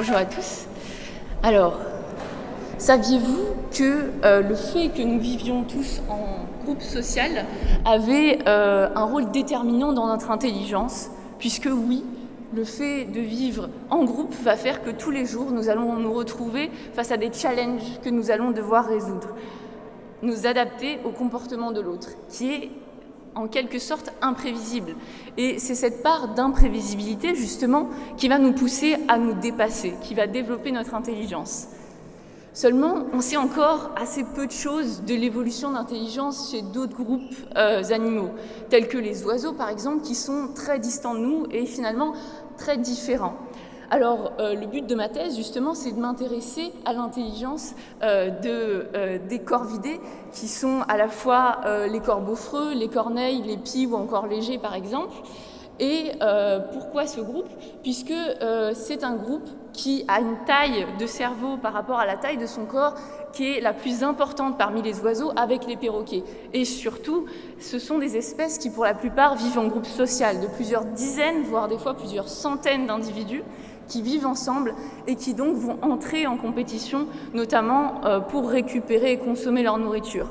Bonjour à tous. Alors, saviez-vous que le fait que nous vivions tous en groupe social avait un rôle déterminant dans notre intelligence? Puisque oui, le fait de vivre en groupe va faire que tous les jours, nous allons nous retrouver face à des challenges que nous allons devoir résoudre. Nous adapter au comportement de l'autre, qui est en quelque sorte imprévisible. Et c'est cette part d'imprévisibilité, justement, qui va nous pousser à nous dépasser, qui va développer notre intelligence. Seulement, on sait encore assez peu de choses de l'évolution d'intelligence chez d'autres groupes animaux, tels que les oiseaux, par exemple, qui sont très distants de nous et finalement très différents. Alors, le but de ma thèse, justement, c'est de m'intéresser à l'intelligence des corvidés, qui sont à la fois les corbeaux-freux, les corneilles, les pies ou encore les geais, par exemple. Et pourquoi ce groupe? Puisque c'est un groupe qui a une taille de cerveau par rapport à la taille de son corps qui est la plus importante parmi les oiseaux avec les perroquets. Et surtout, ce sont des espèces qui, pour la plupart, vivent en groupe social de plusieurs dizaines, voire des fois plusieurs centaines d'individus qui vivent ensemble et qui donc vont entrer en compétition, notamment pour récupérer et consommer leur nourriture.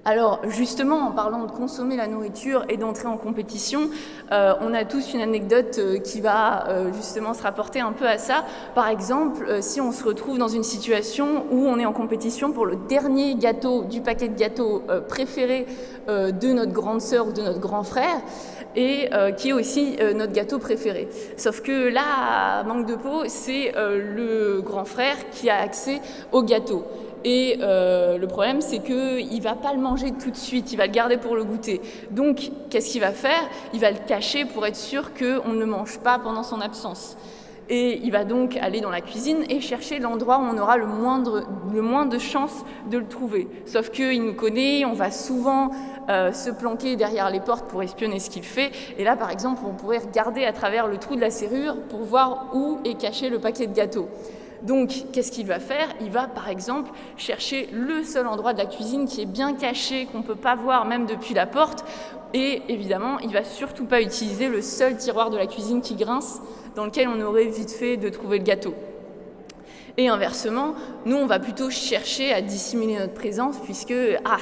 Alors justement, en parlant de consommer la nourriture et d'entrer en compétition, on a tous une anecdote qui va justement se rapporter un peu à ça. Par exemple, si on se retrouve dans une situation où on est en compétition pour le dernier gâteau du paquet de gâteaux préféré de notre grande sœur ou de notre grand frère, et qui est aussi notre gâteau préféré. Sauf que là, manque de peau, c'est le grand frère qui a accès au gâteau. Et le problème, c'est qu'il ne va pas le manger tout de suite, il va le garder pour le goûter. Donc, qu'est-ce qu'il va faire? Il va le cacher pour être sûr qu'on ne le mange pas pendant son absence. Et il va donc aller dans la cuisine et chercher l'endroit où on aura le moins de chances de le trouver. Sauf qu'il nous connaît, on va souvent se planquer derrière les portes pour espionner ce qu'il fait. Et là, par exemple, on pourrait regarder à travers le trou de la serrure pour voir où est caché le paquet de gâteaux. Donc, qu'est-ce qu'il va faire? Il va, par exemple, chercher le seul endroit de la cuisine qui est bien caché, qu'on ne peut pas voir même depuis la porte. Et évidemment, il ne va surtout pas utiliser le seul tiroir de la cuisine qui grince, dans lequel on aurait vite fait de trouver le gâteau. Et inversement, nous, on va plutôt chercher à dissimuler notre présence puisque,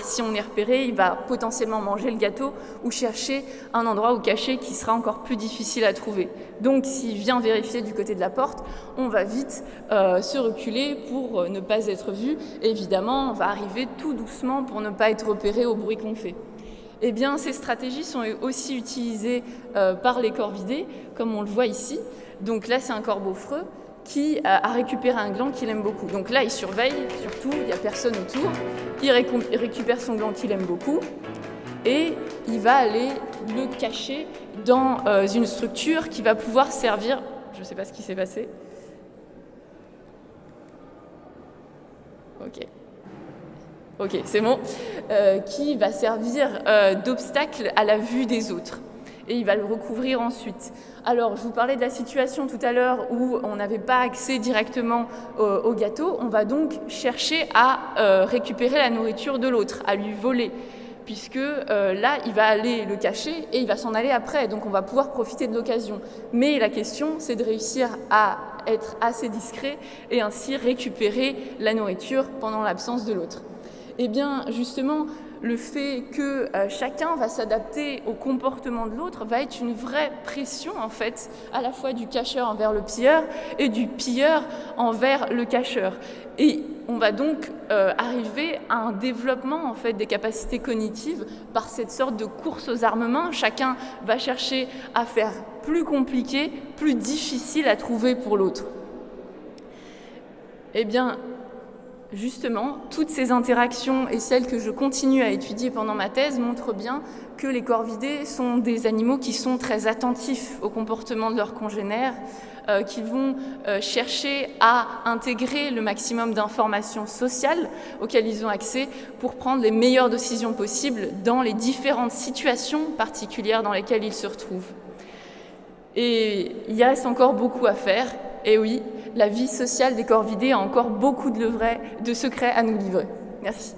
si on est repéré, il va potentiellement manger le gâteau ou chercher un endroit où caché qui sera encore plus difficile à trouver. Donc, s'il vient vérifier du côté de la porte, on va vite se reculer pour ne pas être vu. Et évidemment, on va arriver tout doucement pour ne pas être repéré au bruit qu'on fait. Eh bien, ces stratégies sont aussi utilisées par les corvidés, comme on le voit ici. Donc là, c'est un corbeau-freux qui a récupéré un gland qu'il aime beaucoup. Donc là, il surveille, surtout, il n'y a personne autour. Il récupère son gland qu'il aime beaucoup et il va aller le cacher dans une structure qui va pouvoir servir... Je ne sais pas ce qui s'est passé. Ok, c'est bon. Qui va servir d'obstacle à la vue des autres. Et il va le recouvrir ensuite. Alors, je vous parlais de la situation tout à l'heure où on n'avait pas accès directement au gâteau. On va donc chercher à récupérer la nourriture de l'autre, à lui voler, puisque là, il va aller le cacher et il va s'en aller après. Donc, on va pouvoir profiter de l'occasion. Mais la question, c'est de réussir à être assez discret et ainsi récupérer la nourriture pendant l'absence de l'autre. Eh bien, justement, le fait que chacun va s'adapter au comportement de l'autre va être une vraie pression, en fait, à la fois du cacheur envers le pilleur et du pilleur envers le cacheur. Et on va donc arriver à un développement, en fait, des capacités cognitives par cette sorte de course aux armements. Chacun va chercher à faire plus compliqué, plus difficile à trouver pour l'autre. Eh bien, justement, toutes ces interactions et celles que je continue à étudier pendant ma thèse montrent bien que les corvidés sont des animaux qui sont très attentifs au comportement de leurs congénères, qui vont chercher à intégrer le maximum d'informations sociales auxquelles ils ont accès pour prendre les meilleures décisions possibles dans les différentes situations particulières dans lesquelles ils se retrouvent. Et il reste encore beaucoup à faire. Et oui, la vie sociale des corvidés a encore beaucoup de secrets à nous livrer. Merci.